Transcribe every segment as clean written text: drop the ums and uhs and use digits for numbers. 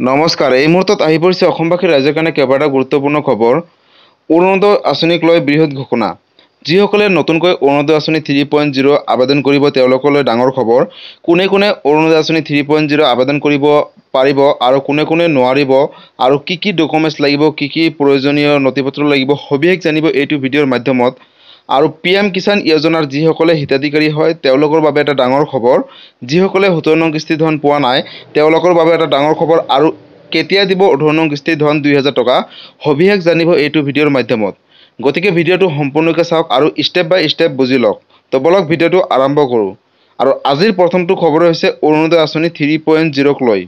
নমস্কাৰ। এই মুহূৰ্তত আহি পৰিছে অসমবাসী ৰাইজৰ কাৰণে কেইবাটা গুৰুত্বপূৰ্ণ খবৰ। অৰুণোদয় আঁচনিক লৈ বৃহৎ ঘোষণা। যিসকলে নতুনকৈ অৰুণোদয় আঁচনি 3.0 আবেদন কৰিব তেওঁলোকলৈ ডাঙৰ খবৰ। কোনে কোনে অৰুণোদয় আঁচনি 3.0 আবেদন কৰিব পাৰিব আৰু কোনে কোনে নোৱাৰিব আৰু কি ডকুমেণ্টছ লাগিব, কি প্ৰয়োজনীয় নথিপত্ৰ লাগিব, সবিশেষ জানিব এইটো ভিডিঅ'ৰ মাধ্যমত। আৰু PM কিষাণ যোজনাৰ যিসকলে হিতাধিকাৰী হয় তেওঁলোকৰ বাবে এটা ডাঙৰ খবৰ। যিসকলে 17 নং কিস্তি ধন পোৱা নাই তেওঁলোকৰ বাবে এটা ডাঙৰ খবৰ। আৰু কেতিয়া দিব 18 নং কিস্তি ধন 2000 টকা, সবিশেষ জানিব এইটো ভিডিঅ'ৰ মাধ্যমত। গতিকে ভিডিঅ'টো সম্পূৰ্ণকৈ চাওক আৰু ষ্টেপ বাই ষ্টেপ বুজি লওক। তো বলক ভিডিঅ'টো আৰম্ভ কৰোঁ। আৰু আজিৰ প্ৰথমটো খবৰ হৈছে অৰুণোদয় আঁচনি 3.0ক লৈ।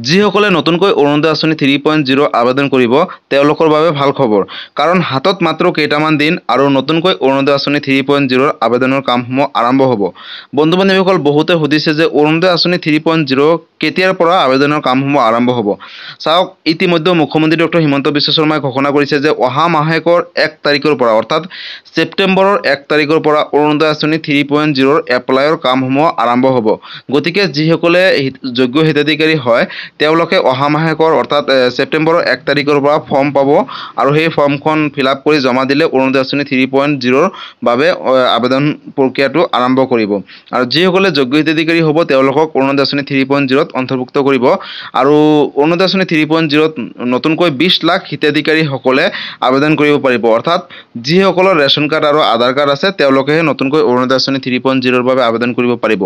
যিসকলে নতুনকৈ অৰুণোদয় আঁচনি 3.0 আবেদন কৰিব তেওঁলোকৰ বাবে ভাল খবৰ। কাৰণ হাতত মাত্ৰ কেইটামান দিন আৰু নতুনকৈ অৰুণোদয় আঁচনি 3.0 আবেদনৰ কামসমূহ আৰম্ভ হ'ব। বন্ধু বান্ধৱীসকল, বহুতে সুধিছে যে অৰুণোদয় আঁচনি 3.0 কেতিয়াৰ পৰা আবেদনৰ কামসমূহ আৰম্ভ হ'ব। চাওক, ইতিমধ্যে মুখ্যমন্ত্ৰী ডক্টৰ হিমন্ত বিশ্ব শৰ্মাই ঘোষণা কৰিছে যে অহা মাহেকৰ 1 তাৰিখৰ পৰা অৰ্থাৎ ছেপ্টেম্বৰৰ 1 তাৰিখৰ পৰা অৰুণোদয় আঁচনি 3.0ৰ এপ্লাইৰ কামসমূহ আৰম্ভ হ'ব। গতিকে যিসকলে যোগ্য হিতাধিকাৰী হয় তেওঁলোকে অহা মাহেকৰ অৰ্থাৎ ছেপ্টেম্বৰৰ 1 তাৰিখৰ পৰা ফৰ্ম পাব আৰু সেই ফৰ্মখন ফিল আপ কৰি জমা দিলে অৰুণোদয় আঁচনি 3.0ৰ বাবে আবেদন প্ৰক্ৰিয়াটো আৰম্ভ কৰিব। আৰু যিসকলে যোগ্য হিতাধিকাৰী হ'ব তেওঁলোকক অৰুণোদয় আঁচনি 3.0ত অন্তৰ্ভুক্ত কৰিব। আৰু অৰুণোদয় আঁচনি 3.0ত নতুনকৈ 20 লাখ হিতাধিকাৰীসকলে আবেদন কৰিব পাৰিব। অৰ্থাৎ যিসকলৰ ৰেচন কাৰ্ড আৰু আধাৰ কাৰ্ড আছে তেওঁলোকেহে নতুনকৈ অৰুণোদয় আঁচনি 3.0ৰ বাবে আবেদন কৰিব পাৰিব।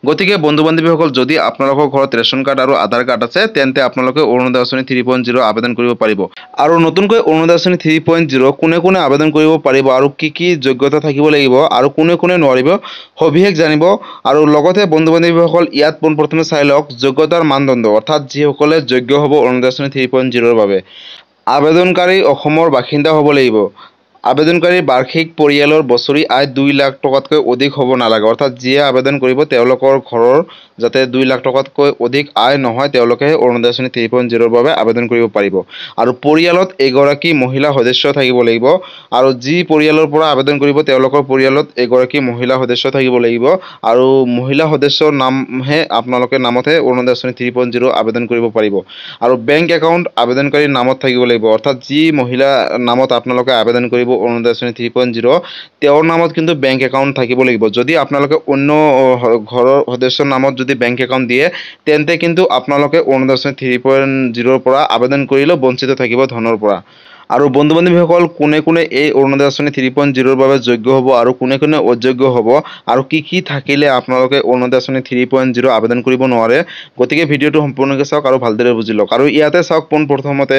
গতিকে বন্ধু বান্ধৱীসকল, যদি আপোনালোকৰ ঘৰত ৰেচন কাৰ্ড আৰু আধাৰ কাৰ্ড আছে তেন্তে আপোনালোকে অৰুণোদয় আঁচনি 3.0 আবেদন কৰিব পাৰিব। আৰু নতুনকৈ অৰুণোদয় আঁচনি 3.0 কোনে কোনে আবেদন কৰিব পাৰিব আৰু কি যোগ্যতা থাকিব লাগিব আৰু কোনে কোনে নোৱাৰিব সবিশেষ জানিব। আৰু লগতে বন্ধু বান্ধৱীসকল, ইয়াত পোনপ্ৰথমে চাই লওক যোগ্যতাৰ মানদণ্ড, অৰ্থাৎ যিসকলে যোগ্য হ'ব অৰুণোদয় আঁচনি 3.0ৰ বাবে। আবেদনকাৰী অসমৰ বাসিন্দা হ'ব লাগিব। আবেদনকাৰীৰ বাৰ্ষিক পৰিয়ালৰ বছৰি আয় 2 লাখ টকাতকৈ অধিক হ'ব নালাগে। অৰ্থাৎ যিয়ে আবেদন কৰিব তেওঁলোকৰ ঘৰৰ যাতে 2 লাখ টকাতকৈ অধিক আয় নহয় তেওঁলোকেহে অৰুণোদয় আঁচনি 3.0ৰ বাবে আবেদন কৰিব পাৰিব। আৰু পৰিয়ালত এগৰাকী মহিলা সদস্য থাকিব লাগিব। আৰু যি পৰিয়ালৰ পৰা আবেদন কৰিব তেওঁলোকৰ পৰিয়ালত এগৰাকী মহিলা সদস্য থাকিব লাগিব। আৰু মহিলা সদস্যৰ নামহে আপোনালোকে নামতহে অৰুণোদয় আঁচনি 3.0 আবেদন কৰিব পাৰিব। আৰু বেংক একাউণ্ট আবেদনকাৰীৰ নামত থাকিব লাগিব। অৰ্থাৎ যি মহিলা নামত আপোনালোকে আবেদন কৰিব অৰুণোদয় আঁচনি 3.0 তেওঁৰ নামত কিন্তু বেংক একাউণ্ট থাকিব লাগিব। যদি আপোনালোকে অন্য ঘৰৰ সদস্যৰ নামত যদি বেংক একাউণ্ট দিয়ে তেন্তে কিন্তু আপোনালোকে অৰুণোদয় আঁচনি 3.0ৰ পৰা আবেদন কৰিলেও বঞ্চিত থাকিব ধনৰ পৰা। আৰু বন্ধু বান্ধৱীসকল, কোনে কোনে এই অৰুণোদয় আঁচনি 3.0ৰ বাবে যোগ্য হ'ব আৰু কোনে কোনে অযোগ্য হ'ব আৰু কি থাকিলে আপোনালোকে অৰুণোদয় আঁচনি 3.0 আবেদন কৰিব নোৱাৰে, গতিকে ভিডিঅ'টো সম্পূৰ্ণকৈ চাওক আৰু ভালদৰে বুজি লওক। আৰু ইয়াতে চাওক, পোনপ্ৰথমতে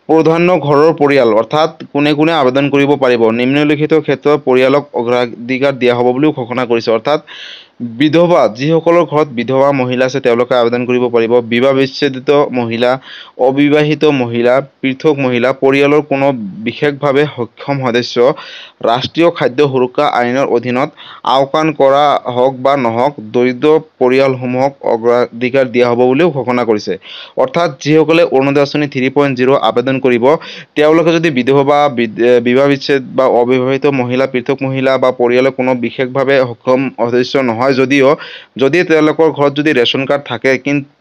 প্ৰাধান্য ঘৰৰ পৰিয়াল, অৰ্থাৎ কোনে কোনে আবেদন কৰিব পাৰিব। নিম্নলিখিত ক্ষেত্ৰত পৰিয়ালক অগ্ৰাধিকাৰ দিয়া হ'ব বুলিও ঘোষণা কৰিছে। অৰ্থাৎ বিধৱা, যিসকলৰ ঘৰত বিধৱা মহিলা আছে তেওঁলোকে আবেদন কৰিব পাৰিব। বিবাহ বিচ্ছেদিত মহিলা, অবিবাহিত মহিলা, পৃথক মহিলা, পৰিয়ালৰ কোনো বিশেষভাৱে সক্ষম সদস্য, ৰাষ্ট্ৰীয় খাদ্য সুৰক্ষা আইনৰ অধীনত আওকাণ কৰা হওক বা নহওক দৰিদ্ৰ পৰিয়ালসমূহক অগ্ৰাধিকাৰ দিয়া হ'ব বুলিও ঘোষণা কৰিছে। অৰ্থাৎ যিসকলে অৰুণোদয় আঁচনি 3.0 আবেদন কৰিব তেওঁলোকে যদি বিধৱা বা বিবাহ বিচ্ছেদ বা অবিবাহিত মহিলা, পৃথক মহিলা বা পৰিয়ালৰ কোনো বিশেষভাৱে সক্ষম সদস্য নহয় যদি তেওঁলোকৰ ঘৰত যদি ৰেচন কাৰ্ড থাকে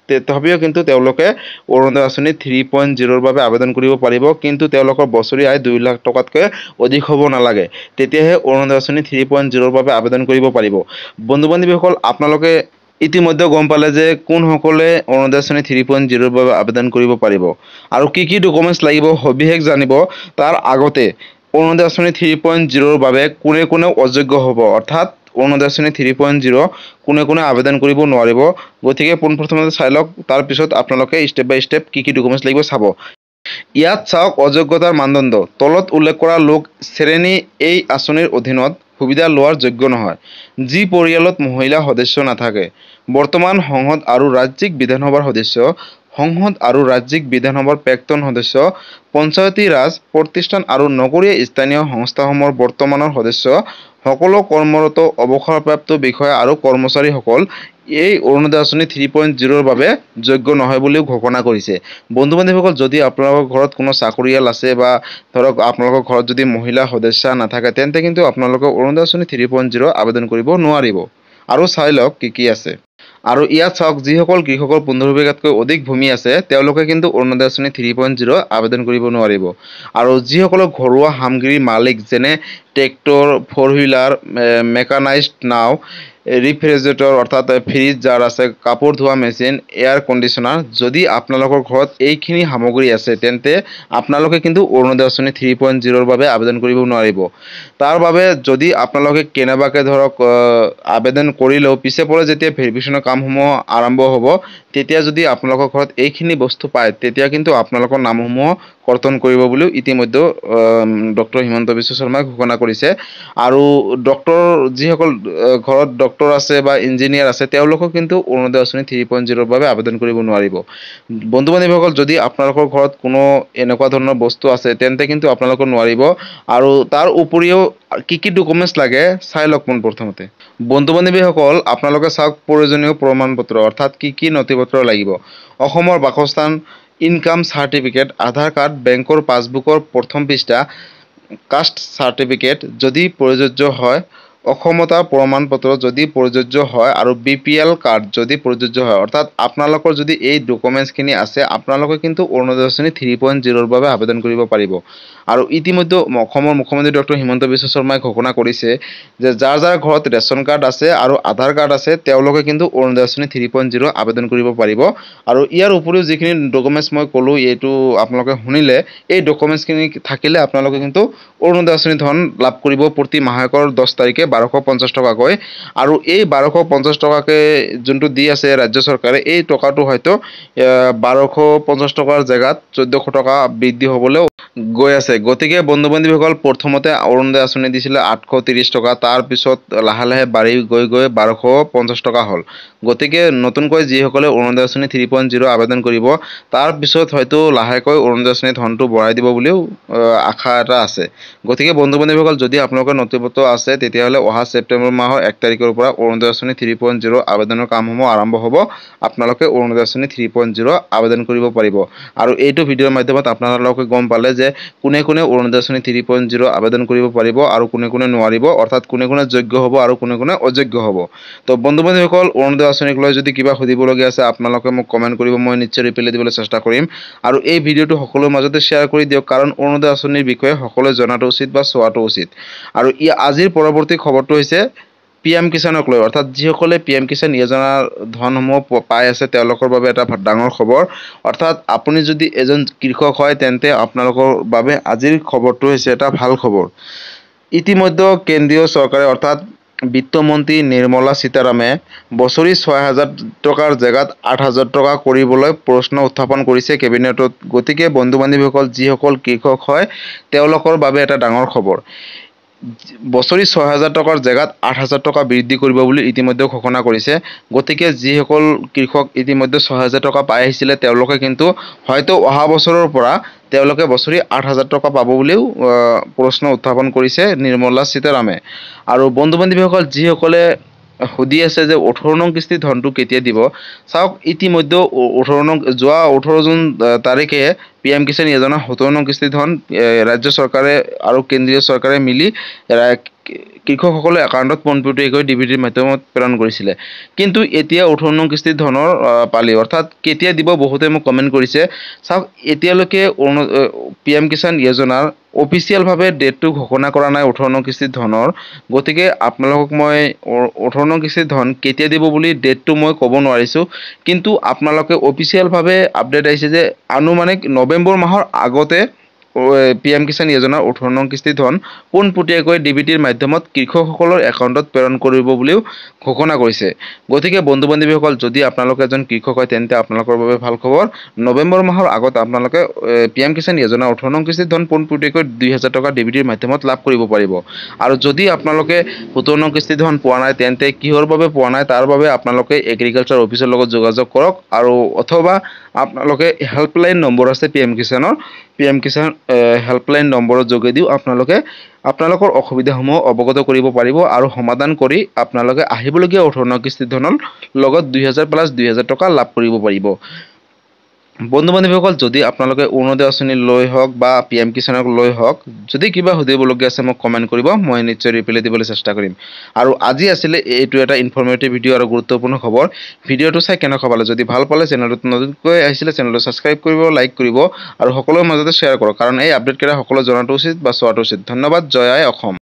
তথাপিও কিন্তু তেওঁলোকে অৰুণোদয় আঁচনি 3.0ৰ বাবে আবেদন কৰিব পাৰিব। কিন্তু তেওঁলোকৰ বছৰি আয় 2 লাখ টকাতকৈ অধিক হ'ব নালাগে, তেতিয়াহে অৰুণোদয় আঁচনি 3.0ৰ বাবে আবেদন কৰিব পাৰিব। বন্ধু বান্ধৱীসকল, আপোনালোকে ইতিমধ্যে গম পালে যে কোনসকলে অৰুণোদয় আঁচনি 3.0ৰ বাবে আবেদন কৰিব পাৰিব আৰু কি ডকুমেণ্টছ লাগিব সবিশেষ জানিব। তাৰ আগতে অৰুণোদয় আঁচনি 3.0ৰ বাবে কোনে কোনে অযোগ্য হ'ব, অৰ্থাৎ অৰুণোদয় আঁচনি 3.0 কোনে কোনে আবেদন কৰিব নোৱাৰিব। গতিকে পোনপ্ৰথমতে চাই লওক, তাৰপিছত আপোনালোকে ষ্টেপ বাই ষ্টেপ কি ডকুমেণ্টছ লাগিব চাব। ইয়াত চাওক অযোগ্যতাৰ মানদণ্ড। তলত উল্লেখ কৰা লোক শ্ৰেণী এই আঁচনিৰ অধীনত সুবিধা লোৱাৰ যোগ্য নহয়। যি পৰিয়ালত মহিলা সদস্য নাথাকে, বৰ্তমান সংসদ আৰু ৰাজ্যিক বিধানসভাৰ সদস্য, সংসদ আৰু ৰাজ্যিক বিধানসভাৰ প্ৰাক্তন সদস্য, পঞ্চায়তী ৰাজ প্ৰতিষ্ঠান আৰু নগৰীয়া স্থানীয় সংস্থাসমূহৰ বৰ্তমানৰ সদস্য, সকলো কৰ্মৰত অৱসৰপ্ৰাপ্ত বিষয়া আৰু কৰ্মচাৰীসকল এই অৰুণোদয় আঁচনি 3.0ৰ বাবে যোগ্য নহয় বুলিও ঘোষণা কৰিছে। বন্ধু বান্ধৱীসকল, যদি আপোনালোকৰ ঘৰত কোনো চাকৰিয়াল আছে বা ধৰক আপোনালোকৰ ঘৰত যদি মহিলা সদস্য নাথাকে তেন্তে কিন্তু আপোনালোকে অৰুণোদয় আঁচনি 3.0 আবেদন কৰিব নোৱাৰিব। আৰু চাই লওক কি আছে। আৰু ইয়াত চাওক যিসকল কৃষকৰ 15 বিঘাতকৈ অধিক ভূমি আছে তেওঁলোকে কিন্তু অৰুণোদয় আঁচনি 3.0 আবেদন কৰিব নোৱাৰিব। আৰু যিসকলৰ ঘৰুৱা সামগ্ৰীৰ মালিক যেনে ট্ৰেক্টৰ, 4 হুইলাৰ, মেকানাইজড নাও, ৰিফ্ৰিজাৰেটৰ অৰ্থাৎ ফ্ৰিজ যাৰ আছে, কাপোৰ ধোৱা মেচিন, এয়াৰ কণ্ডিশ্যনাৰ, যদি আপোনালোকৰ ঘৰত এইখিনি সামগ্ৰী আছে তেন্তে আপোনালোকে কিন্তু অৰুণোদয় আঁচনি 3.0 বাবে আবেদন কৰিব নোৱাৰিব। তাৰ বাবে যদি আপোনালোকে কেনেবাকৈ ধৰক আবেদন কৰিলেও পিছে পৰে যেতিয়া ভেৰিফিকেশ্যনৰ কামসমূহ আৰম্ভ হ'ব তেতিয়া যদি আপোনালোকৰ ঘৰত এইখিনি বস্তু পায় তেতিয়া কিন্তু আপোনালোকৰ নামসমূহ কৰ্তন কৰিব বুলিও ইতিমধ্যে ডক্টৰ হিমন্ত বিশ্ব শৰ্মাই ঘোষণা কৰিছে। আৰু ডক্টৰ যিসকল ঘৰত ডক্টৰ আছে বা ইঞ্জিনিয়াৰ আছে তেওঁলোকক কিন্তু অৰুণোদয় আঁচনি 3.0 বাবে আবেদন কৰিব নোৱাৰিব। বন্ধু বান্ধৱীসকল, যদি আপোনালোকৰ ঘৰত কোনো এনেকুৱা ধৰণৰ বস্তু আছে তেন্তে কিন্তু আপোনালোকে নোৱাৰিব। আৰু তাৰ উপৰিও কি ডকুমেণ্টছ লাগে চাই লওক পোনপ্ৰথমতে। বন্ধু বান্ধৱীসকল, আপোনালোকে চাওক প্ৰয়োজনীয় প্ৰমাণ পত্ৰ অৰ্থাৎ কি নথিপত্ৰ লাগিব। অসমৰ বাসস্থান, ইনকাম চাৰ্টিফিকেট, আধাৰ কাৰ্ড, বেংকৰ পাছবুকৰ প্ৰথম পৃষ্ঠা, কাষ্ট চাৰ্টিফিকেট যদি প্ৰযোজ্য হয়, অসমতা প্ৰমাণ পত্ৰ যদি প্ৰযোজ্য হয়, আৰু BPL কাৰ্ড যদি প্ৰযোজ্য হয়। অৰ্থাৎ আপোনালোকৰ যদি এই ডকুমেণ্টছখিনি আছে আপোনালোকে কিন্তু অৰুণোদয় আঁচনি 3.0 বাবে আবেদন কৰিব পাৰিব। আৰু ইতিমধ্যে অসমৰ মুখ্যমন্ত্ৰী ডক্টৰ হিমন্ত বিশ্ব শৰ্মাই ঘোষণা কৰিছে যে যাৰ ঘৰত ৰেচন কাৰ্ড আছে আৰু আধাৰ কাৰ্ড আছে তেওঁলোকে কিন্তু অৰুণোদয় আঁচনি 3.0 আবেদন কৰিব পাৰিব। আৰু ইয়াৰ উপৰিও যিখিনি ডকুমেণ্টছ মই ক'লোঁ এইটো আপোনালোকে শুনিলে, এই ডকুমেণ্টছখিনি থাকিলে আপোনালোকে কিন্তু অৰুণোদয় আঁচনি ধন লাভ কৰিব প্ৰতি মাহেকৰ 10 তাৰিখে 1250 টকাকৈ। আৰু এই 1250 টকাকৈ যোনটো দি আছে ৰাজ্য চৰকাৰে, এই টকাটো হয়তো 1250 টকাৰ জেগাত 1400 টকা বৃদ্ধি হ'বলৈ গৈ আছে। গতিকে বন্ধু বান্ধৱীসকল, প্ৰথমতে অৰুণোদয় আঁচনি দিছিলে 830 টকা, তাৰপিছত লাহে লাহে বাঢ়ি গৈ 1250 টকা হ'ল। গতিকে নতুনকৈ যিসকলে অৰুণোদয় আঁচনি 3.0 আবেদন কৰিব তাৰপিছত হয়তো লাহেকৈ অৰুণোদয় আঁচনি ধনটো বঢ়াই দিব বুলিও আশা এটা আছে। গতিকে বন্ধু বান্ধৱীসকল, যদি আপোনালোকৰ নথিপত্ৰ আছে তেতিয়াহ'লে অহা ছেপ্টেম্বৰ মাহৰ 1 তাৰিখৰ পৰা অৰুণোদয় আঁচনি 3.0 আবেদনৰ কামসমূহ আৰম্ভ হ'ব। আপোনালোকে অৰুণোদয় আঁচনি 3.0 আবেদন কৰিব পাৰিব। আৰু এইটো ভিডিঅ'ৰ মাধ্যমত আপোনালোকে গম পালে যে কোনে অৰুণোদয় আঁচনি 3.0 আবেদন কৰিব পাৰিব আৰু কোনে নোৱাৰিব, অৰ্থাৎ কোনে যোগ্য হ'ব আৰু কোনে অযোগ্য হ'ব। তো বন্ধু বান্ধৱীসকল, অৰুণোদয় আঁচনিক লৈ যদি কিবা সুধিবলগীয়া আছে আপোনালোকে মোক কমেণ্ট কৰিব, মই নিশ্চয় ৰিপ্লাই দিবলৈ চেষ্টা কৰিম। আৰু এই ভিডিঅ'টো সকলোৰে মাজতে শ্বেয়াৰ কৰি দিয়ক, কাৰণ অৰুণোদয় আঁচনিৰ বিষয়ে সকলোৱে জনাটো উচিত বা চোৱাটো উচিত। আৰু আজিৰ পৰৱৰ্তী খবৰটো হৈছে PM কিষাণক লৈ, অৰ্থাৎ যিসকলে PM কিষাণ যোজনাৰ ধনসমূহ পাই আছে তেওঁলোকৰ বাবে এটা ডাঙৰ খবৰ। অৰ্থাৎ আপুনি যদি এজন কৃষক হয় তেন্তে আপোনালোকৰ বাবে আজিৰ খবৰটো হৈছে এটা ভাল খবৰ। ইতিমধ্যে কেন্দ্ৰীয় চৰকাৰে অৰ্থাৎ বিত্তমন্ত্ৰী নিৰ্মলা সীতাৰামে বছৰি 6,000 টকাৰ জেগাত 8,000 টকা কৰিবলৈ প্ৰশ্ন উত্থাপন কৰিছে কেবিনেটত। গতিকে বন্ধু বান্ধৱীসকল, যিসকল কৃষক হয় তেওঁলোকৰ বাবে এটা ডাঙৰ খবৰ। বছৰি 6,000 টকাৰ জেগাত 8,000 টকা বৃদ্ধি কৰিব বুলি ইতিমধ্যে ঘোষণা কৰিছে। গতিকে যিসকল কৃষক ইতিমধ্যে 6,000 টকা পাই আহিছিলে তেওঁলোকে কিন্তু হয়তো অহা বছৰৰ পৰা তেওঁলোকে বছৰি 8,000 টকা পাব বুলিও প্ৰশ্ন উত্থাপন কৰিছে নিৰ্মলা সীতাৰামে। আৰু বন্ধু বান্ধৱীসকল, যিসকলে সুধি আছে যে 18 নং কিস্তিৰ ধনটো কেতিয়া দিব, চাওক ইতিমধ্যে 18 জুন তাৰিখে PM কিষাণ যোজনা 17 নং কিস্তিৰ ধন ৰাজ্য চৰকাৰে আৰু কেন্দ্ৰীয় চৰকাৰে মিলি কৃষকসকলৰ একাউণ্টত পোনপটীয়াকৈ DBTৰ মাধ্যমত প্ৰেৰণ কৰিছিলে। কিন্তু এতিয়া 18 নং কিস্তিৰ ধনৰ পালি, অৰ্থাৎ কেতিয়া দিব বহুতে মোক কমেণ্ট কৰিছে। চাওক, এতিয়ালৈকে PM কিষাণ যোজনাৰ অফিচিয়েলভাৱে ডেটটো ঘোষণা কৰা নাই 18 নং কিস্তিৰ ধনৰ। গতিকে আপোনালোকক মই 18 নং কিস্তিৰ ধন কেতিয়া দিব বুলি ডেটটো মই ক'ব নোৱাৰিছোঁ। কিন্তু আপোনালোকে অফিচিয়েলভাৱে আপডেট আহিছে যে আনুমানিক নৱেম্বৰ মাহৰ আগতে PM কিষাণ যোজনাৰ 18 নং কিস্তিৰ ধন পোনপটীয়াকৈ DBTৰ মাধ্যমত কৃষকসকলৰ একাউণ্টত প্ৰেৰণ কৰিব বুলিও ঘোষণা কৰিছে। গতিকে বন্ধু বান্ধৱীসকল, যদি আপোনালোকে এজন কৃষক হয় তেন্তে আপোনালোকৰ বাবে ভাল খবৰ। নৱেম্বৰ মাহৰ আগত আপোনালোকে PM কিষাণ যোজনাৰ 18 নং কিস্তিৰ ধন পোনপটীয়াকৈ 2,000 টকা DBTৰ মাধ্যমত লাভ কৰিব পাৰিব। আৰু যদি আপোনালোকে 17 নং কিস্তিৰ ধন পোৱা নাই তেন্তে কিহৰ বাবে পোৱা নাই তাৰ বাবে আপোনালোকে এগ্ৰিকালচাৰ অফিচৰ লগত যোগাযোগ কৰক, আৰু অথবা আপোনালোকে হেল্পলাইন নম্বৰ আছে PM কিষাণৰ, PM কিষাণ হেল্পলাইন নম্বৰৰ যোগেদিও আপোনালোকৰ অসুবিধাসমূহ অৱগত কৰিব পাৰিব আৰু সমাধান কৰি আপোনালোকে আহিবলগীয়া 18 নং কিস্তিৰ ধনৰ লগত 2,000 + 2,000 টকা লাভ কৰিব পাৰিব। বন্ধু বান্ধৱীসকল, যদি আপোনালোকে অৰুণোদয় আঁচনি লৈ হওক বা PM কিষাণক লৈ হওক যদি কিবা সুধিবলগীয়া আছে মোক কমেণ্ট কৰিব, মই নিশ্চয় ৰিপ্লাই দিবলৈ চেষ্টা কৰিম। আৰু আজি আছিলে এইটো এটা ইনফৰ্মেটিভ ভিডিঅ' আৰু গুৰুত্বপূৰ্ণ খবৰ। ভিডিঅ'টো চাই কেনেকুৱা পালে? যদি ভাল পালে চেনেলটো নতুনকৈ আহিছিলে চেনেলটো ছাবস্ক্ৰাইব কৰিব, লাইক কৰিব আৰু সকলোৰে মাজতে শ্বেয়াৰ কৰক, কাৰণ এই আপডেটকেইটা সকলোৱে জনাটো উচিত বা চোৱাটো উচিত। ধন্যবাদ। জয় আই অসম।